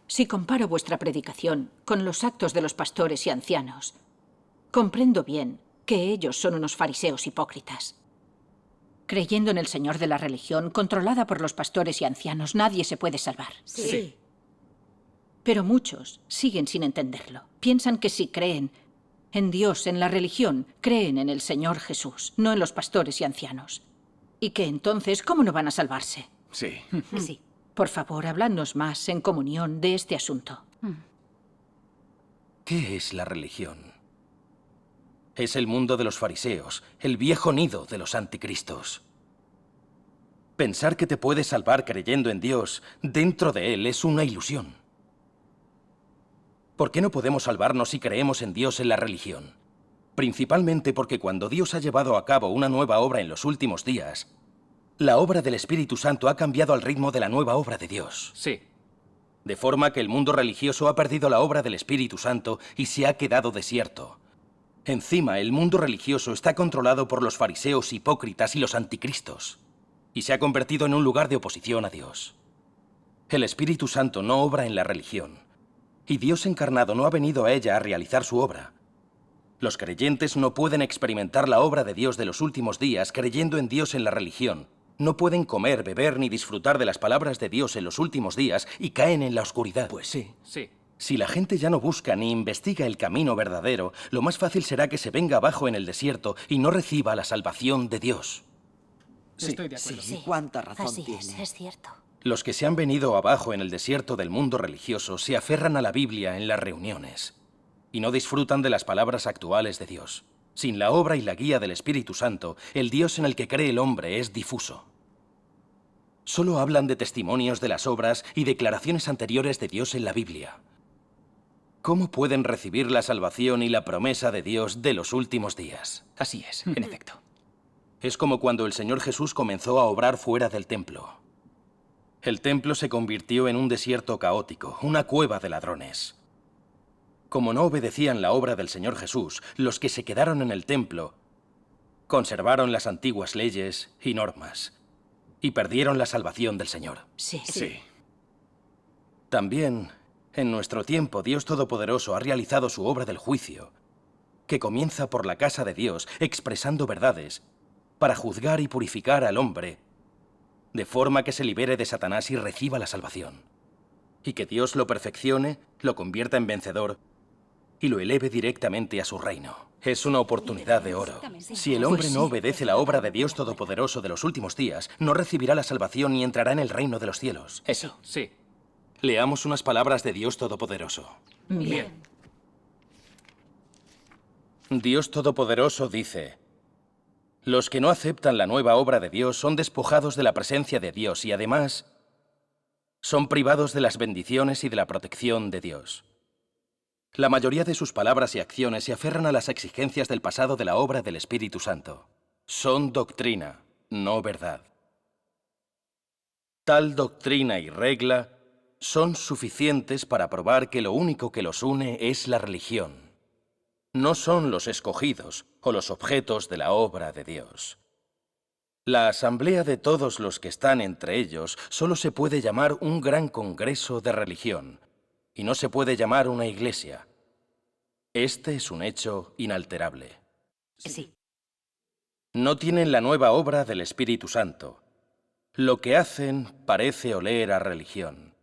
si comparo vuestra predicación con los actos de los pastores y ancianos, comprendo bien que ellos son unos fariseos hipócritas. Creyendo en el Señor de la religión, controlada por los pastores y ancianos, nadie se puede salvar. Sí. Pero muchos siguen sin entenderlo. Piensan que si creen en Dios, en la religión, creen en el Señor Jesús, no en los pastores y ancianos. Y que entonces, ¿cómo no van a salvarse? Sí. Sí. Por favor, habladnos más en comunión de este asunto. ¿Qué es la religión? Es el mundo de los fariseos, el viejo nido de los anticristos. Pensar que te puedes salvar creyendo en Dios dentro de Él es una ilusión. ¿Por qué no podemos salvarnos si creemos en Dios en la religión? Principalmente porque cuando Dios ha llevado a cabo una nueva obra en los últimos días, la obra del Espíritu Santo ha cambiado al ritmo de la nueva obra de Dios. Sí. De forma que el mundo religioso ha perdido la obra del Espíritu Santo y se ha quedado desierto. Encima, el mundo religioso está controlado por los fariseos hipócritas y los anticristos, y se ha convertido en un lugar de oposición a Dios. El Espíritu Santo no obra en la religión, y Dios encarnado no ha venido a ella a realizar su obra. Los creyentes no pueden experimentar la obra de Dios de los últimos días creyendo en Dios en la religión. No pueden comer, beber ni disfrutar de las palabras de Dios en los últimos días y caen en la oscuridad. Pues sí. Sí. Si la gente ya no busca ni investiga el camino verdadero, lo más fácil será que se venga abajo en el desierto y no reciba la salvación de Dios. Sí, Estoy de acuerdo. sí, cuánta razón Así tiene. es cierto. Los que se han venido abajo en el desierto del mundo religioso se aferran a la Biblia en las reuniones y no disfrutan de las palabras actuales de Dios. Sin la obra y la guía del Espíritu Santo, el Dios en el que cree el hombre es difuso. Solo hablan de testimonios de las obras y declaraciones anteriores de Dios en la Biblia. ¿Cómo pueden recibir la salvación y la promesa de Dios de los últimos días? Así es, en efecto. Es como cuando el Señor Jesús comenzó a obrar fuera del templo. El templo se convirtió en un desierto caótico, una cueva de ladrones. Como no obedecían la obra del Señor Jesús, los que se quedaron en el templo conservaron las antiguas leyes y normas y perdieron la salvación del Señor. Sí. Sí. También, en nuestro tiempo, Dios Todopoderoso ha realizado su obra del juicio, que comienza por la casa de Dios, expresando verdades, para juzgar y purificar al hombre, de forma que se libere de Satanás y reciba la salvación. Y que Dios lo perfeccione, lo convierta en vencedor y lo eleve directamente a su reino. Es una oportunidad de oro. Si el hombre no obedece la obra de Dios Todopoderoso de los últimos días, no recibirá la salvación ni entrará en el reino de los cielos. Eso. Sí. Leamos unas palabras de Dios Todopoderoso. Bien. Dios Todopoderoso dice: los que no aceptan la nueva obra de Dios son despojados de la presencia de Dios y además son privados de las bendiciones y de la protección de Dios. La mayoría de sus palabras y acciones se aferran a las exigencias del pasado de la obra del Espíritu Santo. Son doctrina, no verdad. Tal doctrina y regla son suficientes para probar que lo único que los une es la religión. No son los escogidos o los objetos de la obra de Dios. La asamblea de todos los que están entre ellos solo se puede llamar un gran congreso de religión, y no se puede llamar una iglesia. Este es un hecho inalterable. Sí. No tienen la nueva obra del Espíritu Santo. Lo que hacen parece oler a religión.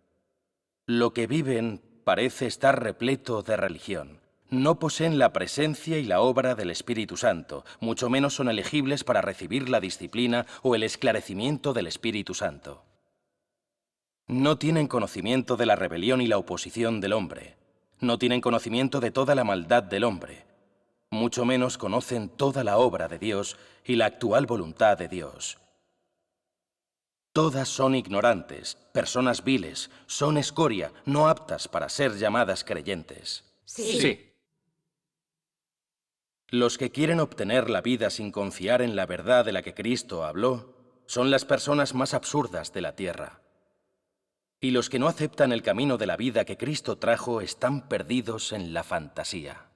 Lo que viven parece estar repleto de religión. No poseen la presencia y la obra del Espíritu Santo, mucho menos son elegibles para recibir la disciplina o el esclarecimiento del Espíritu Santo. No tienen conocimiento de la rebelión y la oposición del hombre. No tienen conocimiento de toda la maldad del hombre. Mucho menos conocen toda la obra de Dios y la actual voluntad de Dios. Todas son ignorantes, personas viles, son escoria, no aptas para ser llamadas creyentes. Sí. Los que quieren obtener la vida sin confiar en la verdad de la que Cristo habló son las personas más absurdas de la tierra. Y los que no aceptan el camino de la vida que Cristo trajo están perdidos en la fantasía.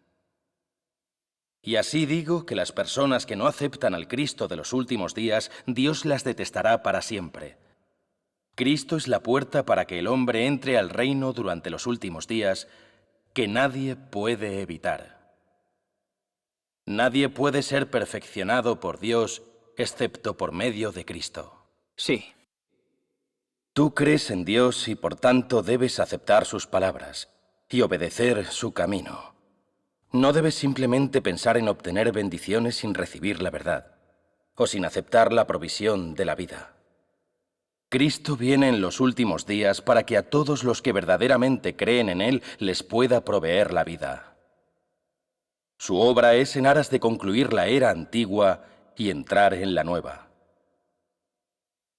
Y así digo que las personas que no aceptan al Cristo de los últimos días, Dios las detestará para siempre. Cristo es la puerta para que el hombre entre al reino durante los últimos días que nadie puede evitar. Nadie puede ser perfeccionado por Dios excepto por medio de Cristo. Sí. Tú crees en Dios y por tanto debes aceptar sus palabras y obedecer su camino. No debes simplemente pensar en obtener bendiciones sin recibir la verdad o sin aceptar la provisión de la vida. Cristo viene en los últimos días para que a todos los que verdaderamente creen en Él les pueda proveer la vida. Su obra es en aras de concluir la era antigua y entrar en la nueva.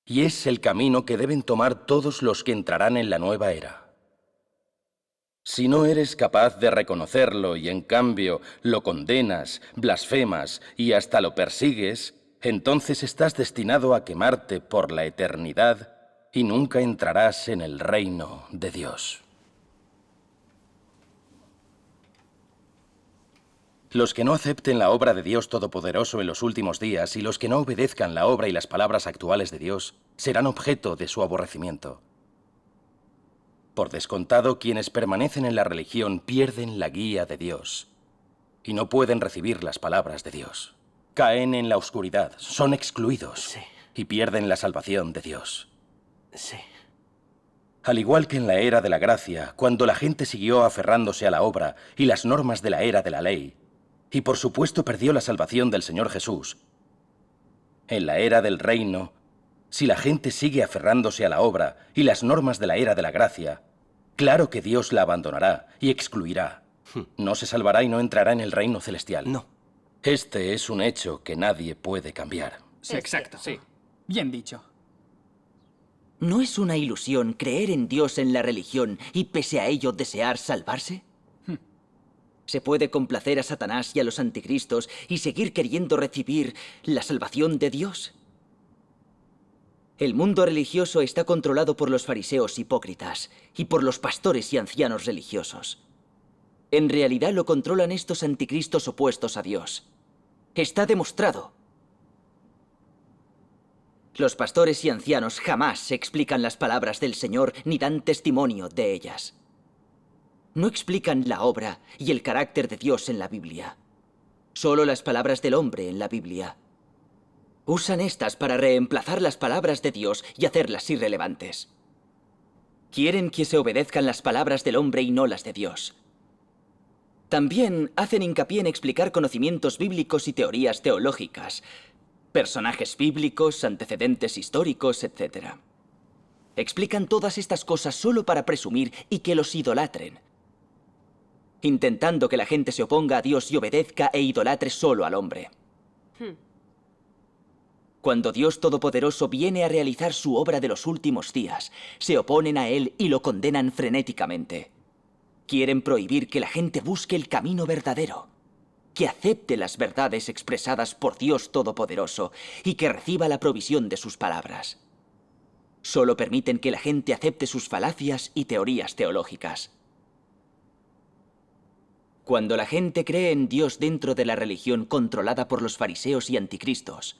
Y es el camino que deben tomar todos los que entrarán en la nueva era. Si no eres capaz de reconocerlo y en cambio lo condenas, blasfemas y hasta lo persigues, entonces estás destinado a quemarte por la eternidad y nunca entrarás en el reino de Dios. Los que no acepten la obra de Dios Todopoderoso en los últimos días y los que no obedezcan la obra y las palabras actuales de Dios serán objeto de su aborrecimiento. Por descontado, quienes permanecen en la religión pierden la guía de Dios y no pueden recibir las palabras de Dios. Caen en la oscuridad, son excluidos y pierden la salvación de Dios. Sí. Al igual que en la era de la gracia, cuando la gente siguió aferrándose a la obra y las normas de la era de la ley, y por supuesto perdió la salvación del Señor Jesús. En la era del reino, si la gente sigue aferrándose a la obra y las normas de la era de la gracia, claro que Dios la abandonará y excluirá. No se salvará y no entrará en el reino celestial. No. Este es un hecho que nadie puede cambiar. Sí, exacto. Sí. Bien dicho. ¿No es una ilusión creer en Dios en la religión y pese a ello desear salvarse? ¿Se puede complacer a Satanás y a los anticristos y seguir queriendo recibir la salvación de Dios? El mundo religioso está controlado por los fariseos hipócritas y por los pastores y ancianos religiosos. En realidad lo controlan estos anticristos opuestos a Dios. Está demostrado. Los pastores y ancianos jamás explican las palabras del Señor ni dan testimonio de ellas. No explican la obra y el carácter de Dios en la Biblia. Solo las palabras del hombre en la Biblia. Usan estas para reemplazar las palabras de Dios y hacerlas irrelevantes. Quieren que se obedezcan las palabras del hombre y no las de Dios. También hacen hincapié en explicar conocimientos bíblicos y teorías teológicas, personajes bíblicos, antecedentes históricos, etc. Explican todas estas cosas solo para presumir y que los idolatren, intentando que la gente se oponga a Dios y obedezca e idolatre solo al hombre. Cuando Dios Todopoderoso viene a realizar su obra de los últimos días, se oponen a Él y lo condenan frenéticamente. Quieren prohibir que la gente busque el camino verdadero, que acepte las verdades expresadas por Dios Todopoderoso y que reciba la provisión de sus palabras. Solo permiten que la gente acepte sus falacias y teorías teológicas. Cuando la gente cree en Dios dentro de la religión controlada por los fariseos y anticristos,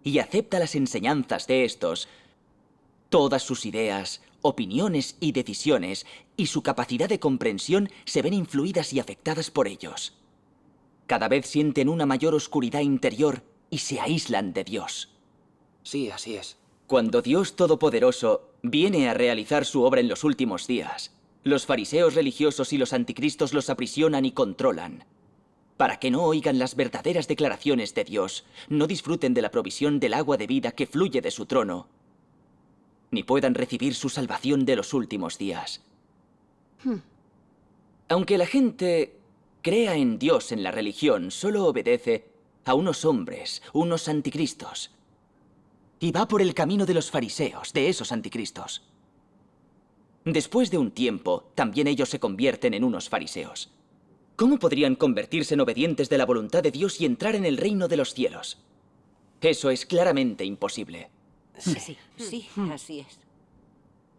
y acepta las enseñanzas de estos, todas sus ideas, opiniones y decisiones, y su capacidad de comprensión se ven influidas y afectadas por ellos. Cada vez sienten una mayor oscuridad interior y se aíslan de Dios. Sí, así es. Cuando Dios Todopoderoso viene a realizar su obra en los últimos días, los fariseos religiosos y los anticristos los aprisionan y controlan, para que no oigan las verdaderas declaraciones de Dios, no disfruten de la provisión del agua de vida que fluye de su trono, ni puedan recibir su salvación de los últimos días. Aunque la gente crea en Dios en la religión, solo obedece a unos hombres, unos anticristos, y va por el camino de los fariseos, de esos anticristos. Después de un tiempo, también ellos se convierten en unos fariseos. ¿Cómo podrían convertirse en obedientes de la voluntad de Dios y entrar en el reino de los cielos? Eso es claramente imposible. Sí, así es.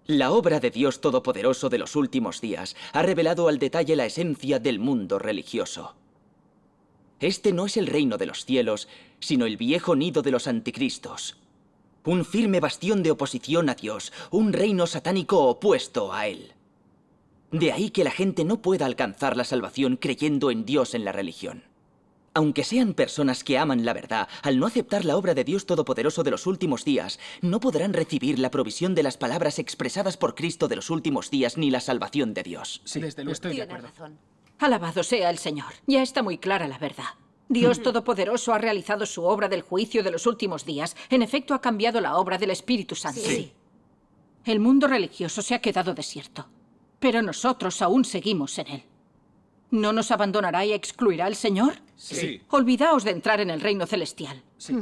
La obra de Dios Todopoderoso de los últimos días ha revelado al detalle la esencia del mundo religioso. Este no es el reino de los cielos, sino el viejo nido de los anticristos. Un firme bastión de oposición a Dios, un reino satánico opuesto a Él. De ahí que la gente no pueda alcanzar la salvación creyendo en Dios en la religión. Aunque sean personas que aman la verdad, al no aceptar la obra de Dios Todopoderoso de los últimos días, no podrán recibir la provisión de las palabras expresadas por Cristo de los últimos días ni la salvación de Dios. Sí, desde luego. Estoy de Tiene acuerdo. razón. Alabado sea el Señor. Ya está muy clara la verdad. Dios Todopoderoso ha realizado su obra del juicio de los últimos días. En efecto, ha cambiado la obra del Espíritu Santo. Sí. El mundo religioso se ha quedado desierto, pero nosotros aún seguimos en él. ¿No nos abandonará y excluirá el Señor? Sí. Olvidaos de entrar en el reino celestial. Sí.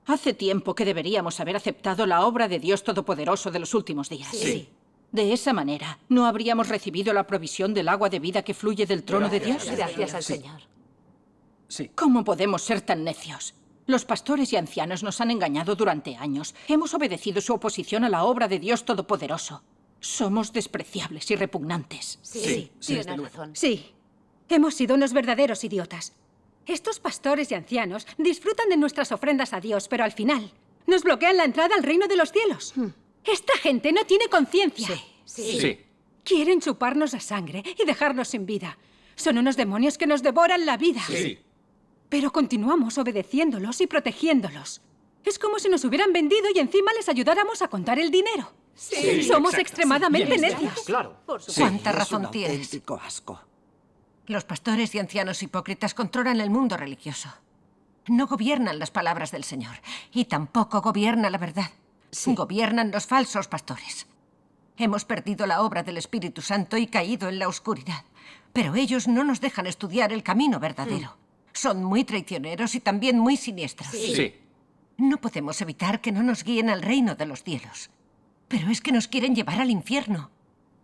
Hace tiempo que deberíamos haber aceptado la obra de Dios Todopoderoso de los últimos días. Sí. De esa manera, ¿no habríamos recibido la provisión del agua de vida que fluye del trono de Dios? Gracias al Señor. Sí. ¿Cómo podemos ser tan necios? Los pastores y ancianos nos han engañado durante años. Hemos obedecido su oposición a la obra de Dios Todopoderoso. Somos despreciables y repugnantes. Sí. Sí, desde Tiene luego. razón. Sí, hemos sido unos verdaderos idiotas. Estos pastores y ancianos disfrutan de nuestras ofrendas a Dios, pero al final nos bloquean la entrada al reino de los cielos. Esta gente no tiene conciencia. Sí. Sí. Quieren chuparnos la sangre y dejarnos sin vida. Son unos demonios que nos devoran la vida. Sí. Pero continuamos obedeciéndolos y protegiéndolos. Es como si nos hubieran vendido y encima les ayudáramos a contar el dinero. Sí. Somos extremadamente necios. Claro. Por supuesto. ¿Cuánta Es un razón tienes? auténtico asco. Los pastores y ancianos hipócritas controlan el mundo religioso. No gobiernan las palabras del Señor y tampoco gobierna la verdad. Gobiernan los falsos pastores. Hemos perdido la obra del Espíritu Santo y caído en la oscuridad. Pero ellos no nos dejan estudiar el camino verdadero. Son muy traicioneros y también muy siniestros. Sí. No podemos evitar que no nos guíen al reino de los cielos. Pero es que nos quieren llevar al infierno.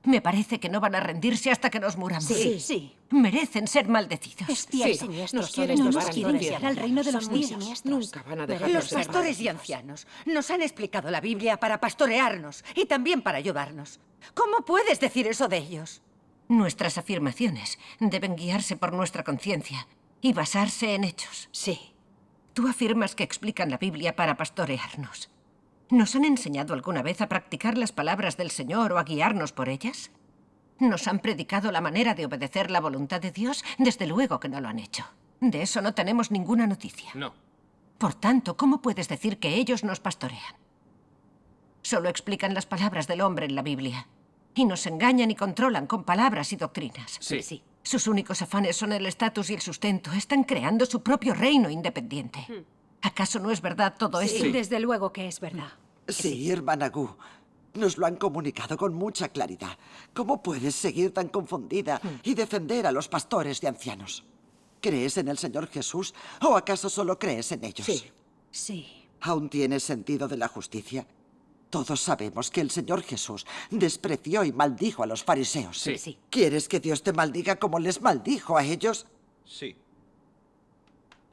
Me parece que no van a rendirse hasta que nos muramos. Sí. Merecen ser maldecidos. Sí. Nos quieren No llevar nos al quieren infierno. llevar al reino de los Son muy cielos. siniestros. Nunca van a dejarnos Los ser pastores malditos. y ancianos nos han explicado la Biblia para pastorearnos y también para ayudarnos. ¿Cómo puedes decir eso de ellos? Nuestras afirmaciones deben guiarse por nuestra conciencia y basarse en hechos. Sí. Tú afirmas que explican la Biblia para pastorearnos. ¿Nos han enseñado alguna vez a practicar las palabras del Señor o a guiarnos por ellas? ¿Nos han predicado la manera de obedecer la voluntad de Dios? Desde luego que no lo han hecho. De eso no tenemos ninguna noticia. No. Por tanto, ¿cómo puedes decir que ellos nos pastorean? Solo explican las palabras del hombre en la Biblia. Y nos engañan y controlan con palabras y doctrinas. Sí. Sus únicos afanes son el estatus y el sustento. Están creando su propio reino independiente. ¿Acaso no es verdad todo esto? Desde luego que es verdad. Sí, hermana Gu. Nos lo han comunicado con mucha claridad. ¿Cómo puedes seguir tan confundida y defender a los pastores y ancianos? ¿Crees en el Señor Jesús o acaso solo crees en ellos? Sí. Sí. ¿Aún tienes sentido de la justicia? Todos sabemos que el Señor Jesús despreció y maldijo a los fariseos. Sí. ¿Quieres que Dios te maldiga como les maldijo a ellos? Sí.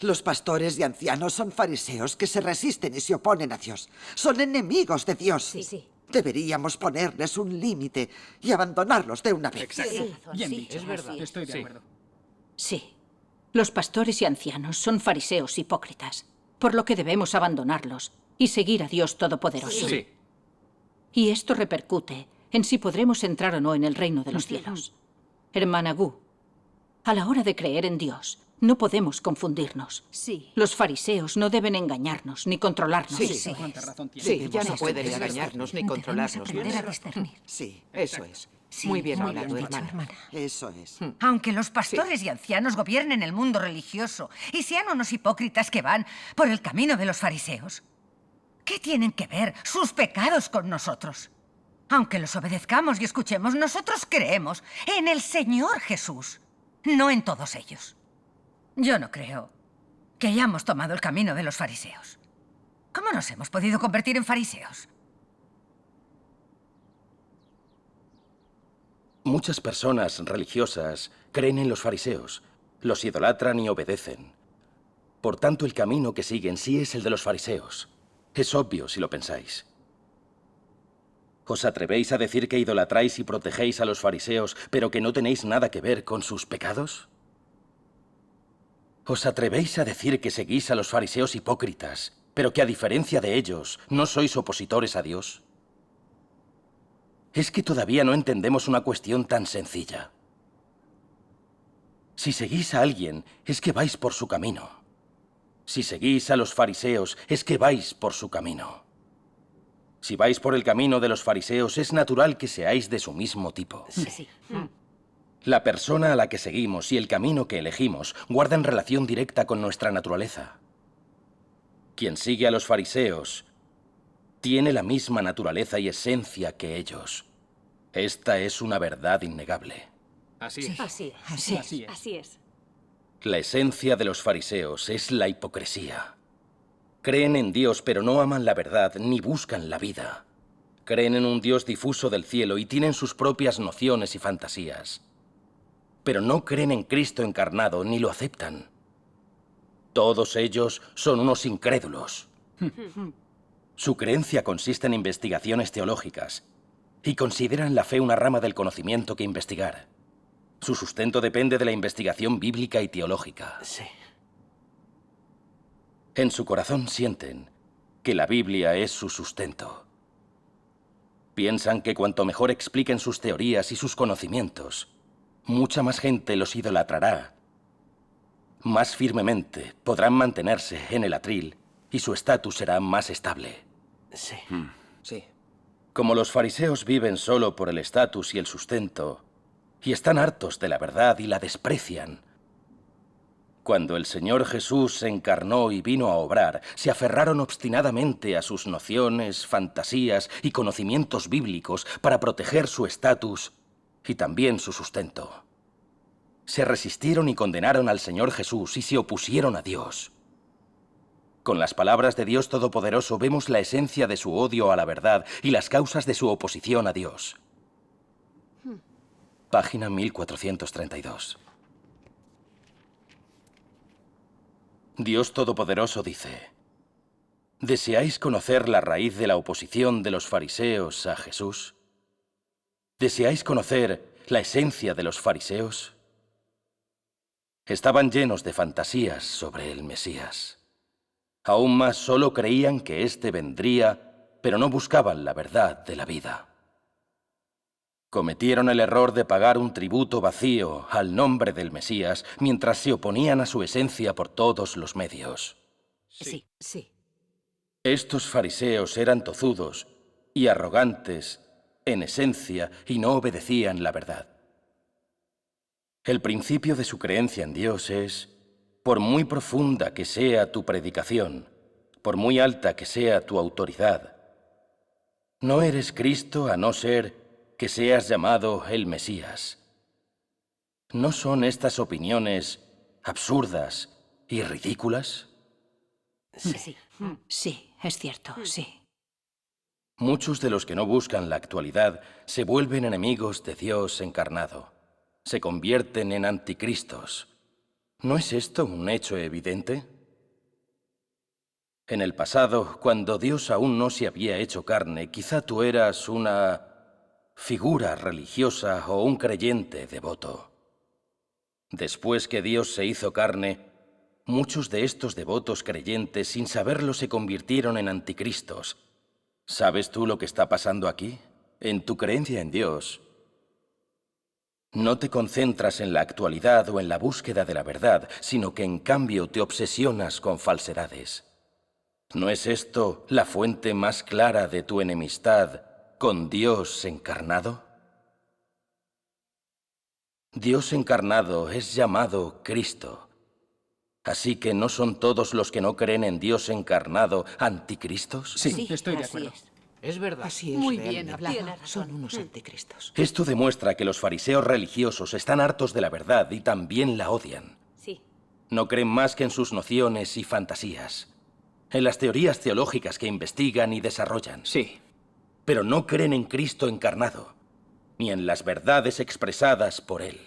Los pastores y ancianos son fariseos que se resisten y se oponen a Dios. Son enemigos de Dios. Sí. Deberíamos ponerles un límite y abandonarlos de una vez. Exacto. Tiene razón. Bien Sí, dicho. es verdad. así es. Estoy de Sí. acuerdo. Sí. Los pastores y ancianos son fariseos hipócritas, por lo que debemos abandonarlos y seguir a Dios Todopoderoso. Sí. Y esto repercute en si podremos entrar o no en el reino de los cielos. Hermana Gu, a la hora de creer en Dios, no podemos confundirnos. Sí. Los fariseos no deben engañarnos ni controlarnos. Sí. ¿Cuánta razón tienes? Sí, ya no Debemos pueden aprender a engañarnos ni Debemos controlarnos. aprender a discernir. Sí, Eso es. Sí, Muy bien muy hablado, bien dicho, hermana. eso es. Aunque los pastores y ancianos gobiernen el mundo religioso y sean unos hipócritas que van por el camino de los fariseos, ¿qué tienen que ver sus pecados con nosotros? Aunque los obedezcamos y escuchemos, nosotros creemos en el Señor Jesús, no en todos ellos. Yo no creo que hayamos tomado el camino de los fariseos. ¿Cómo nos hemos podido convertir en fariseos? Muchas personas religiosas creen en los fariseos, los idolatran y obedecen. Por tanto, el camino que siguen sí es el de los fariseos. Es obvio si lo pensáis. ¿Os atrevéis a decir que idolatráis y protegéis a los fariseos, pero que no tenéis nada que ver con sus pecados? ¿Os atrevéis a decir que seguís a los fariseos hipócritas pero que a diferencia de ellos, no sois opositores a Dios? Es que todavía no entendemos una cuestión tan sencilla. Si seguís a alguien, es que vais por su camino. Si seguís a los fariseos, es que vais por su camino. Si vais por el camino de los fariseos, es natural que seáis de su mismo tipo. Sí. La persona a la que seguimos y el camino que elegimos guardan relación directa con nuestra naturaleza. Quien sigue a los fariseos tiene la misma naturaleza y esencia que ellos. Esta es una verdad innegable. Así es. Así es. Así es. Así es. La esencia de los fariseos es la hipocresía. Creen en Dios, pero no aman la verdad ni buscan la vida. Creen en un Dios difuso del cielo y tienen sus propias nociones y fantasías. Pero no creen en Cristo encarnado ni lo aceptan. Todos ellos son unos incrédulos. Su creencia consiste en investigaciones teológicas y consideran la fe una rama del conocimiento que investigar. Su sustento depende de la investigación bíblica y teológica. Sí. En su corazón sienten que la Biblia es su sustento. Piensan que cuanto mejor expliquen sus teorías y sus conocimientos, mucha más gente los idolatrará. Más firmemente podrán mantenerse en el atril y su estatus será más estable. Sí. Sí. Como los fariseos viven solo por el estatus y el sustento, y están hartos de la verdad y la desprecian, cuando el Señor Jesús se encarnó y vino a obrar, se aferraron obstinadamente a sus nociones, fantasías y conocimientos bíblicos para proteger su estatus y también su sustento. Se resistieron y condenaron al Señor Jesús y se opusieron a Dios. Con las palabras de Dios Todopoderoso vemos la esencia de su odio a la verdad y las causas de su oposición a Dios. Página 1432. Dios Todopoderoso dice: ¿deseáis conocer la raíz de la oposición de los fariseos a Jesús? ¿Deseáis conocer la esencia de los fariseos? Estaban llenos de fantasías sobre el Mesías. Aún más, solo creían que éste vendría, pero no buscaban la verdad de la vida. Cometieron el error de pagar un tributo vacío al nombre del Mesías mientras se oponían a su esencia por todos los medios. Sí. Sí. Estos fariseos eran tozudos y arrogantes en esencia y no obedecían la verdad. El principio de su creencia en Dios es: por muy profunda que sea tu predicación, por muy alta que sea tu autoridad, no eres Cristo a no ser que seas llamado el Mesías. ¿No son estas opiniones absurdas y ridículas? Sí. Sí, es cierto, sí. Muchos de los que no buscan la actualidad se vuelven enemigos de Dios encarnado. Se convierten en anticristos. ¿No es esto un hecho evidente? En el pasado, cuando Dios aún no se había hecho carne, quizá tú eras una figura religiosa o un creyente devoto. Después que Dios se hizo carne, muchos de estos devotos creyentes, sin saberlo, se convirtieron en anticristos. ¿Sabes tú lo que está pasando aquí? En tu creencia en Dios, no te concentras en la actualidad o en la búsqueda de la verdad, sino que en cambio te obsesionas con falsedades. ¿No es esto la fuente más clara de tu enemistad con Dios encarnado? Dios encarnado es llamado Cristo. Así que ¿no son todos los que no creen en Dios encarnado anticristos? Sí, estoy de así acuerdo. Es verdad. Así es. Muy bien realmente. hablado. Son unos anticristos. Esto demuestra que los fariseos religiosos están hartos de la verdad y también la odian. Sí. No creen más que en sus nociones y fantasías, en las teorías teológicas que investigan y desarrollan. Sí. Pero no creen en Cristo encarnado, ni en las verdades expresadas por Él.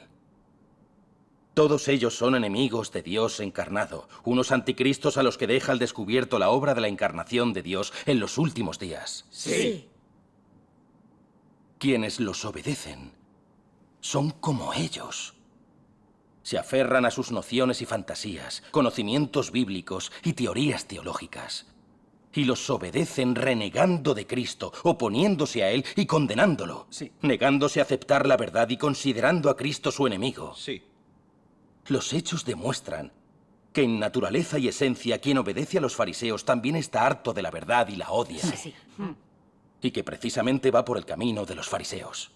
Todos ellos son enemigos de Dios encarnado, unos anticristos a los que deja al descubierto la obra de la encarnación de Dios en los últimos días. Sí. Quienes los obedecen son como ellos. Se aferran a sus nociones y fantasías, conocimientos bíblicos y teorías teológicas. y los obedecen renegando de Cristo, oponiéndose a Él y condenándolo. Sí. Negándose a aceptar la verdad y considerando a Cristo su enemigo. Sí. Los hechos demuestran que en naturaleza y esencia quien obedece a los fariseos también está harto de la verdad y la odia. Sí. Y que precisamente va por el camino de los fariseos.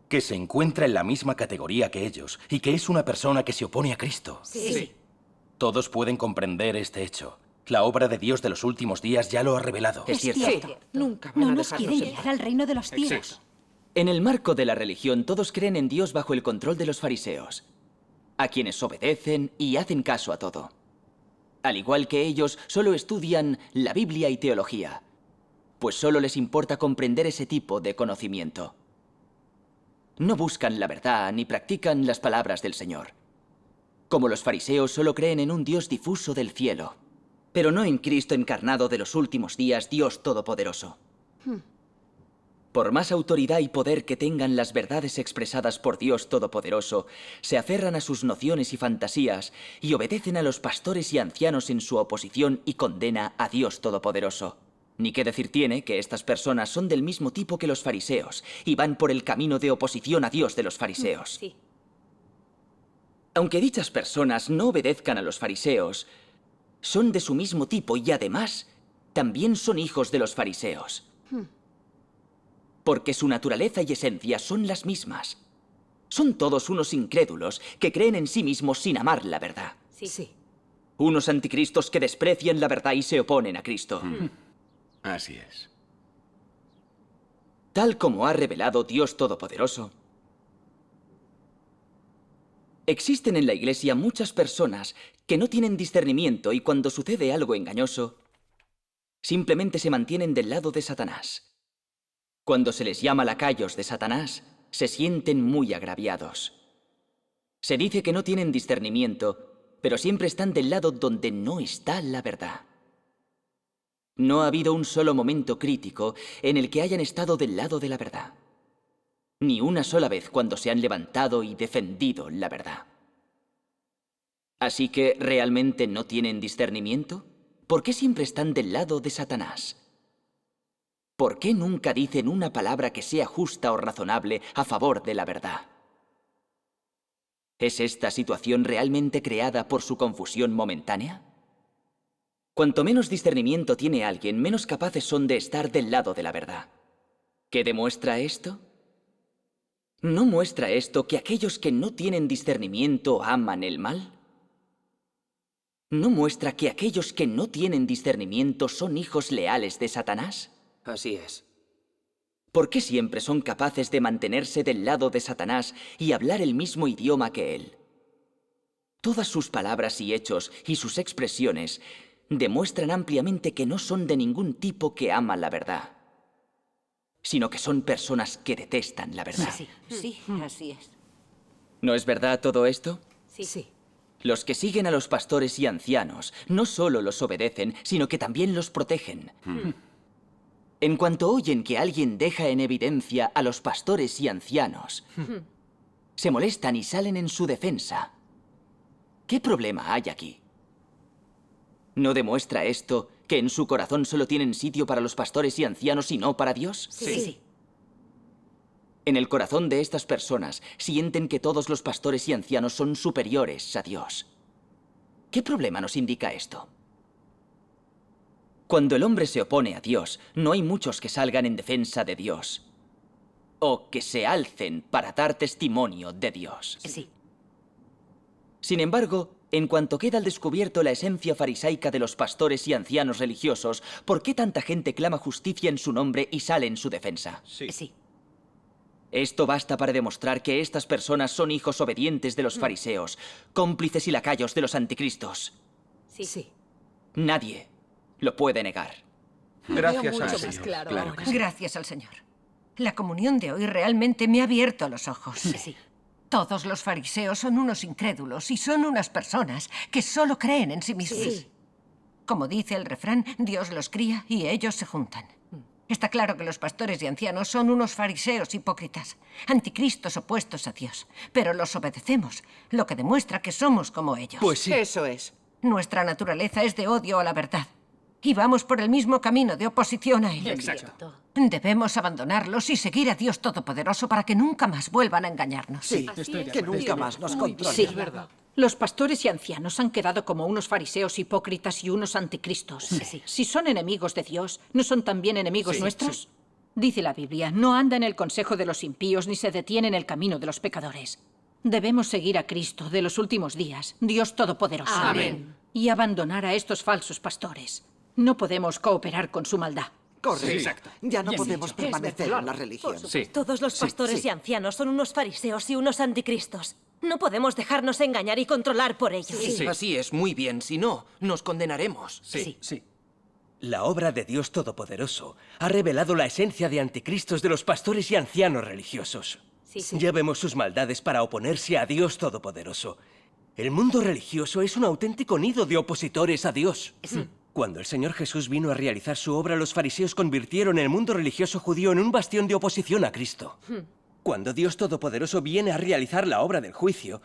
Que se encuentra en la misma categoría que ellos y que es una persona que se opone a Cristo. Sí. Todos pueden comprender este hecho. La obra de Dios de los últimos días ya lo ha revelado. Es cierto. Nunca van No a nos dejarnos quieren en llevar paz. al reino de los cielos. Exacto. En el marco de la religión, todos creen en Dios bajo el control de los fariseos, a quienes obedecen y hacen caso a todo. Al igual que ellos, solo estudian la Biblia y teología, pues solo les importa comprender ese tipo de conocimiento. No buscan la verdad ni practican las palabras del Señor. Como los fariseos, solo creen en un Dios difuso del cielo, pero no en Cristo encarnado de los últimos días, Dios Todopoderoso. Por más autoridad y poder que tengan las verdades expresadas por Dios Todopoderoso, se aferran a sus nociones y fantasías y obedecen a los pastores y ancianos en su oposición y condena a Dios Todopoderoso. Ni qué decir tiene que estas personas son del mismo tipo que los fariseos y van por el camino de oposición a Dios de los fariseos. Sí. Aunque dichas personas no obedezcan a los fariseos, son de su mismo tipo y además también son hijos de los fariseos. Porque su naturaleza y esencia son las mismas. Son todos unos incrédulos que creen en sí mismos sin amar la verdad. Sí. Unos anticristos que desprecian la verdad y se oponen a Cristo. Así es. Tal como ha revelado Dios Todopoderoso, existen en la Iglesia muchas personas que no tienen discernimiento y cuando sucede algo engañoso, simplemente se mantienen del lado de Satanás. Cuando se les llama lacayos de Satanás, se sienten muy agraviados. Se dice que no tienen discernimiento, pero siempre están del lado donde no está la verdad. No ha habido un solo momento crítico en el que hayan estado del lado de la verdad. Ni una sola vez cuando se han levantado y defendido la verdad. Así que, ¿realmente no tienen discernimiento? ¿Por qué siempre están del lado de Satanás? ¿Por qué nunca dicen una palabra que sea justa o razonable a favor de la verdad? ¿Es esta situación realmente creada por su confusión momentánea? Cuanto menos discernimiento tiene alguien, menos capaces son de estar del lado de la verdad. ¿Qué demuestra esto? ¿No muestra esto que aquellos que no tienen discernimiento aman el mal? ¿No muestra que aquellos que no tienen discernimiento son hijos leales de Satanás? Así es. ¿Por qué siempre son capaces de mantenerse del lado de Satanás y hablar el mismo idioma que él? Todas sus palabras y hechos y sus expresiones demuestran ampliamente que no son de ningún tipo que ama la verdad, sino que son personas que detestan la verdad. Sí, así es. ¿No es verdad todo esto? Sí. Los que siguen a los pastores y ancianos no solo los obedecen, sino que también los protegen. En cuanto oyen que alguien deja en evidencia a los pastores y ancianos, se molestan y salen en su defensa. ¿Qué problema hay aquí? ¿No demuestra esto que en su corazón solo tienen sitio para los pastores y ancianos y no para Dios? Sí. En el corazón de estas personas sienten que todos los pastores y ancianos son superiores a Dios. ¿Qué problema nos indica esto? Cuando el hombre se opone a Dios, no hay muchos que salgan en defensa de Dios o que se alcen para dar testimonio de Dios. Sí. Sin embargo, en cuanto queda al descubierto la esencia farisaica de los pastores y ancianos religiosos, ¿por qué tanta gente clama justicia en su nombre y sale en su defensa? Sí. Esto basta para demostrar que estas personas son hijos obedientes de los fariseos, cómplices y lacayos de los anticristos. Sí. Nadie lo puede negar. Gracias mucho al más Señor. claro Claro ahora. que sí. Gracias al Señor. La comunión de hoy realmente me ha abierto los ojos. Sí. Todos los fariseos son unos incrédulos y son unas personas que solo creen en sí mismos. Sí. Como dice el refrán, Dios los cría y ellos se juntan. Está claro que los pastores y ancianos son unos fariseos hipócritas, anticristos opuestos a Dios, pero los obedecemos, lo que demuestra que somos como ellos. Pues sí. Eso es. Nuestra naturaleza es de odio a la verdad. Y vamos por el mismo camino de oposición a Él. Exacto. Debemos abandonarlos y seguir a Dios Todopoderoso para que nunca más vuelvan a engañarnos. Sí, Estoy de que acuerdo. nunca más nos controlen. Sí, los pastores y ancianos han quedado como unos fariseos hipócritas y unos anticristos. Si son enemigos de Dios, ¿no son también enemigos nuestros? Dice la Biblia, no anda en el consejo de los impíos ni se detiene en el camino de los pecadores. Debemos seguir a Cristo de los últimos días, Dios Todopoderoso. Amén. Y abandonar a estos falsos pastores. No podemos cooperar con su maldad. Correcto. Sí, exacto. Ya no Bien podemos dicho. permanecer en la religión. Sí. Todos los pastores y ancianos son unos fariseos y unos anticristos. No podemos dejarnos engañar y controlar por ellos. Sí. Así es, muy bien. Si no, nos condenaremos. Sí, sí. La obra de Dios Todopoderoso ha revelado la esencia de anticristos de los pastores y ancianos religiosos. Ya vemos sus maldades para oponerse a Dios Todopoderoso. El mundo religioso es un auténtico nido de opositores a Dios. Cuando el Señor Jesús vino a realizar su obra, los fariseos convirtieron el mundo religioso judío en un bastión de oposición a Cristo. Cuando Dios Todopoderoso viene a realizar la obra del juicio,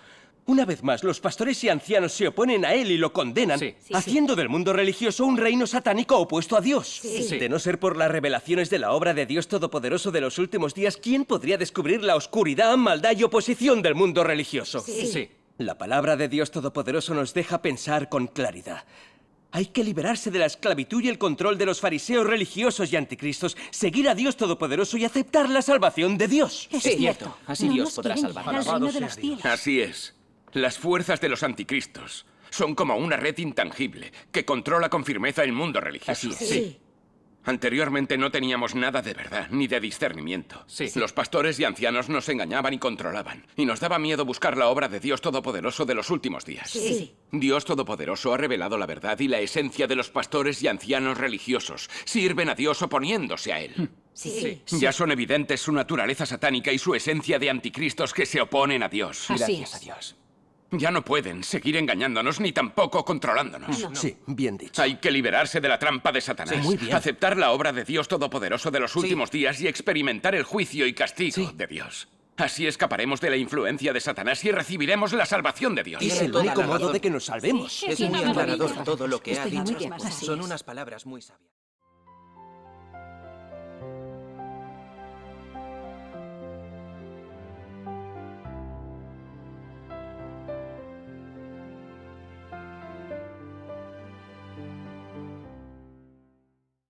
una vez más, los pastores y ancianos se oponen a Él y lo condenan, haciendo del mundo religioso un reino satánico opuesto a Dios. De no ser por las revelaciones de la obra de Dios Todopoderoso de los últimos días, ¿quién podría descubrir la oscuridad, maldad y oposición del mundo religioso? Sí. La palabra de Dios Todopoderoso nos deja pensar con claridad. Hay que liberarse de la esclavitud y el control de los fariseos religiosos y anticristos, seguir a Dios Todopoderoso y aceptar la salvación de Dios. Es cierto. Así No Dios nos podrá quieren llevar salvarnos. al reino de los cielos. Así es. Las fuerzas de los anticristos son como una red intangible que controla con firmeza el mundo religioso. Así es. Sí. Anteriormente no teníamos nada de verdad, ni de discernimiento. Sí. Los pastores y ancianos nos engañaban y controlaban, y nos daba miedo buscar la obra de Dios Todopoderoso de los últimos días. Dios Todopoderoso ha revelado la verdad y la esencia de los pastores y ancianos religiosos. Sirven a Dios oponiéndose a Él. Ya son evidentes su naturaleza satánica y su esencia de anticristos que se oponen a Dios. Así Gracias es. a Dios. Ya no pueden seguir engañándonos ni tampoco controlándonos. Sí, bien dicho. Hay que liberarse de la trampa de Satanás. Sí, muy bien. Aceptar la obra de Dios Todopoderoso de los últimos días y experimentar el juicio y castigo Sí. de Dios. Así escaparemos de la influencia de Satanás y recibiremos la salvación de Dios. Es el Toda único la modo razón. de que nos salvemos. Es muy aclarador todo lo que ha Estoy muy dicho. de acuerdo. Así Son es. unas palabras muy sabias.